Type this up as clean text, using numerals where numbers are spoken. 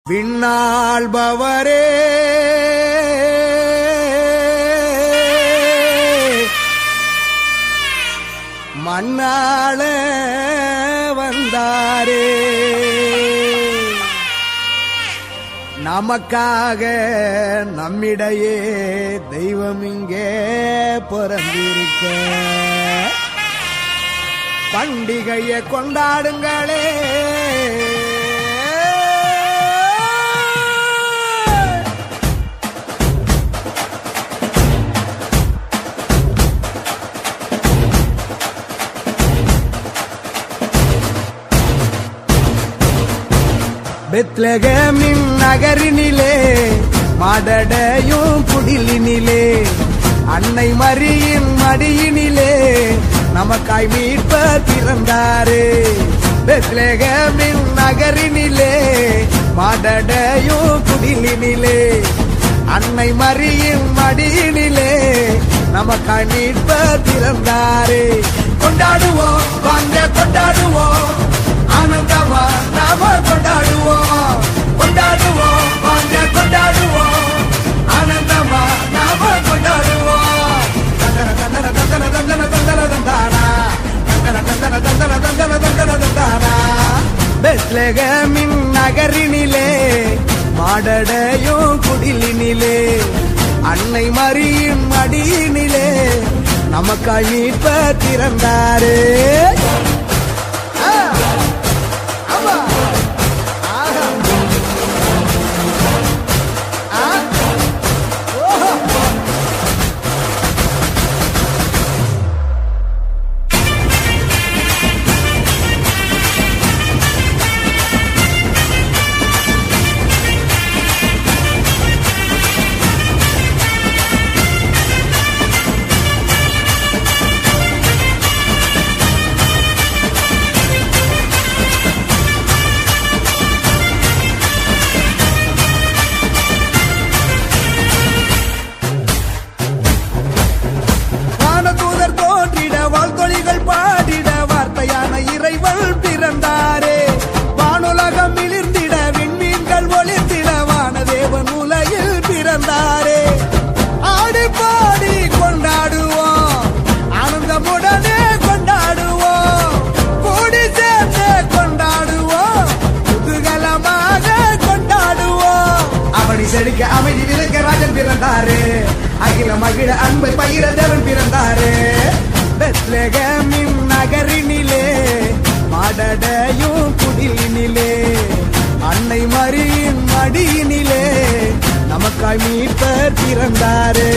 விண்ணாள்பவரே மண்ணாள வந்தாரே நமக்காக நம்மிடையே தெய்வம் இங்கே பிறந்திருக்க பண்டிகையை கொண்டாடுங்களே பெத்லகேமின் நகரினிலே மாடடையும் குடிலினிலே அன்னை மரியின் மடியினிலே நமக்காய் மீட்பர் பிறந்தாரே. பெத்லகேமின் நகரினிலே மாடடையும் குடிலினிலே அன்னை மரியின் மடியினிலே நமக்காய் மீட்பர் பிறந்தாரே. கொண்டாடுவோம் வாங்க கொண்டாடுவோம் ஆனந்தமா நாம கொண்டாடுவோம் கொண்டாடுவோம் வாங்க கொண்டாடுவோம் ஆனந்தமா நாம கொண்டாடுவோம். தந்தன தந்தன தந்தன தந்தன தந்தன தந்தானா தந்தன தந்தன தந்தன தந்தன தந்தன தந்தானா. பெத்லகேமின் நகரினிலே மாடடையும் குடிலினிலே அன்னை மரியின் மடியினிலே நமக்காய் மீட்பர் பிறந்தாரே. பாடிட வார்த்தையான இறைவன் பிறந்தாரே. வானுலகம் மிளிர்ந்திட விண்மீன்கள் ஒளிர்ந்திட வானதேவன் உலகில் பிறந்தாரே. ஆடி பாடி கொண்டாடுவோம் ஆனந்தமுடனே கொண்டாடுவோம் கூடி சேர்ந்து கொண்டாடுவோம் குதூகலமாக கொண்டாடுவோம். அவனை செழிக்க அமைதி விளக்க ராஜன் பிறந்தாரே. அகில மகிழ அன்பை பகிர தேவன் பிறந்தாரே. பெத்லகேமின் நகரினிலே மாடடையும் குடிலினிலே அன்னை மரியின் மடியினிலே நமக்காய் மீட்பர் பிறந்தாரே.